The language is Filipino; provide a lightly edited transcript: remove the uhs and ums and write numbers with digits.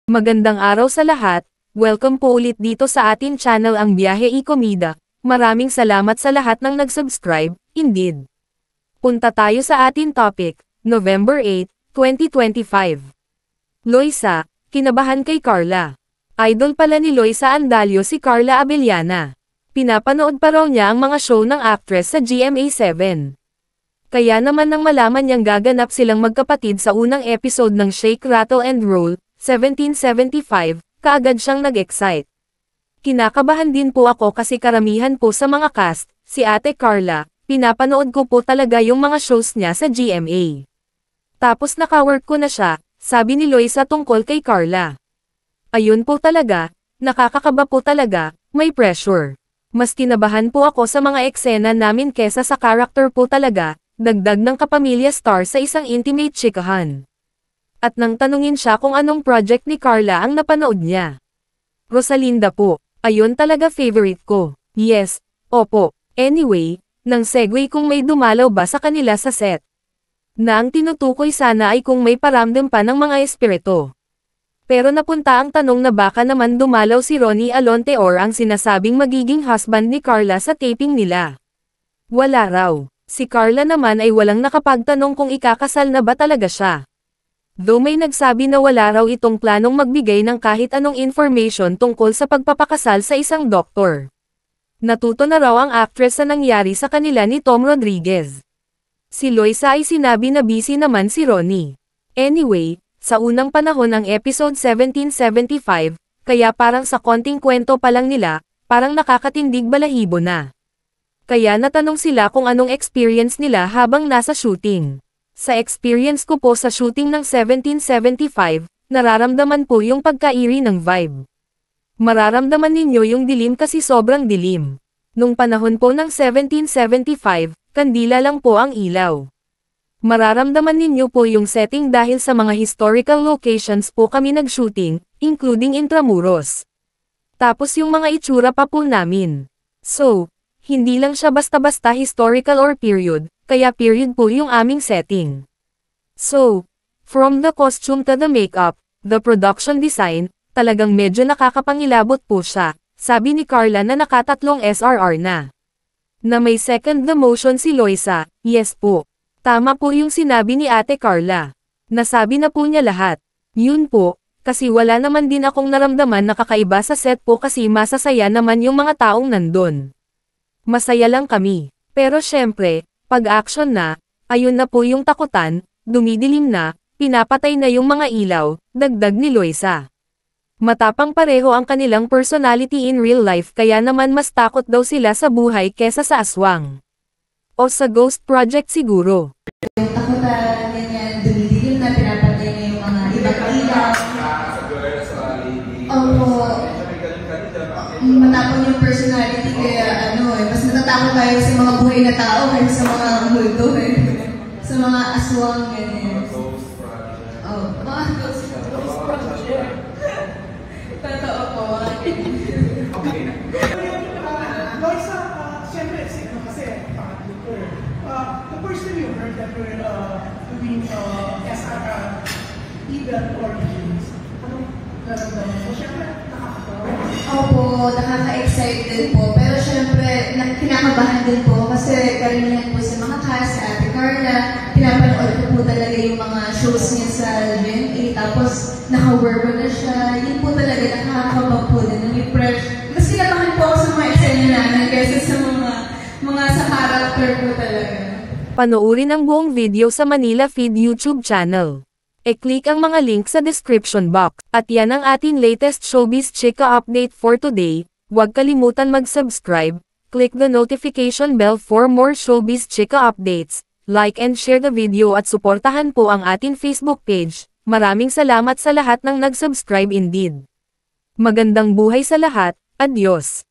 Magandang araw sa lahat, welcome po ulit dito sa atin channel ang Biyahe y Komida. Maraming salamat sa lahat ng nag-subscribe, indeed. Punta tayo sa atin topic, November 8, 2025. Loisa, kinabahan kay Carla. Idol pala ni Loisa Andalio si Carla Abellana. Pinapanood pa raw niya ang mga show ng actress sa GMA7. Kaya naman nang malaman niyang gaganap silang magkapatid sa unang episode ng Shake, Rattle and Roll, 1775, kaagad siyang nag-excite. Kinakabahan din po ako kasi karamihan po sa mga cast, si Ate Carla, pinapanood ko po talaga yung mga shows niya sa GMA. Tapos nakawork ko na siya, sabi ni Loisa tungkol kay Carla. Ayun po talaga, nakakakaba po talaga, may pressure. Mas kinabahan po ako sa mga eksena namin kesa sa character po talaga, dagdag ng kapamilya star sa isang intimate chikahan. At nang tanungin siya kung anong project ni Carla ang napanood niya. Rosalinda po, ayun talaga favorite ko. Yes, opo, anyway, nang segue kung may dumalaw ba sa kanila sa set. Na ang tinutukoy sana ay kung may paramdam pa ng mga espiritu. Pero napunta ang tanong na baka naman dumalaw si Ronnie Alonte or ang sinasabing magiging husband ni Carla sa taping nila. Wala raw. Si Carla naman ay walang nakapagtanong kung ikakasal na ba talaga siya. Though may nagsabi na wala raw itong planong magbigay ng kahit anong information tungkol sa pagpapakasal sa isang doktor. Natuto na raw ang actress sa nangyari sa kanila ni Tom Rodriguez. Si Loisa ay sinabi na busy naman si Ronnie. Anyway, sa unang panahon ng episode 1775, kaya parang sa konting kwento pa lang nila, parang nakakatindig balahibo na. Kaya natanong sila kung anong experience nila habang nasa shooting. Sa experience ko po sa shooting ng 1775, nararamdaman po yung pagkairi ng vibe. Mararamdaman ninyo yung dilim kasi sobrang dilim. Nung panahon po ng 1775, kandila lang po ang ilaw. Mararamdaman ninyo po yung setting dahil sa mga historical locations po kami nag-shooting, including Intramuros. Tapos yung mga itsura pa po namin. So, hindi lang siya basta-basta historical or period, kaya period po yung aming setting. So, from the costume to the makeup, the production design, talagang medyo nakakapangilabot po siya, sabi ni Carla na nakatatlong SRR na. Na may second demotion si Loisa, yes po. Tama po yung sinabi ni Ate Carla. Nasabi na po niya lahat. Yun po, kasi wala naman din akong naramdaman na kakaiba sa set po kasi masasaya naman yung mga taong nandun. Masaya lang kami. Pero syempre, pag action na, ayun na po yung takutan, dumidilim na, pinapatay na yung mga ilaw, dagdag ni Loisa. Matapang pareho ang kanilang personality in real life kaya naman mas takot daw sila sa buhay kesa sa aswang. O sa ghost project siguro. Yung takutan, ganyan, dumidilim na, pinapatay na yung mga ibang ilaw. Opo. Matapang yung personality kaya mas natatakot tayo sa mga buhay na tao kaysa sa mga multo sa mga aswang, ganyan. Oh, mga ghost project. Totoo po, mga ganyan. Okay. Loisa, siyempre, kasi pangatlo ko. The first time you heard that we're doing SRR event origins, anong naramdaman mo? Siyempre, nakakatawa. Opo, nakaka-excited po. Pero syempre, kinakabahan din po kasi karamihan po sa mga cast, sa Ate Carla, pinapanood ko po talaga yung mga shows niya sa GMA, tapos naka-werber na siya. Yun po talaga, nakakabang po din. May pressure. Mas kinabahan po ako sa mga eksena namin kaysa sa mga sa character po talaga. Panoorin ang buong video sa Manila Feed YouTube channel. E-click ang mga link sa description box. At yan ang ating latest showbiz chika update for today. Huwag kalimutan mag-subscribe, click the notification bell for more showbiz chika updates, like and share the video at suportahan po ang ating Facebook page. Maraming salamat sa lahat ng nag-subscribe indeed. Magandang buhay sa lahat, adios!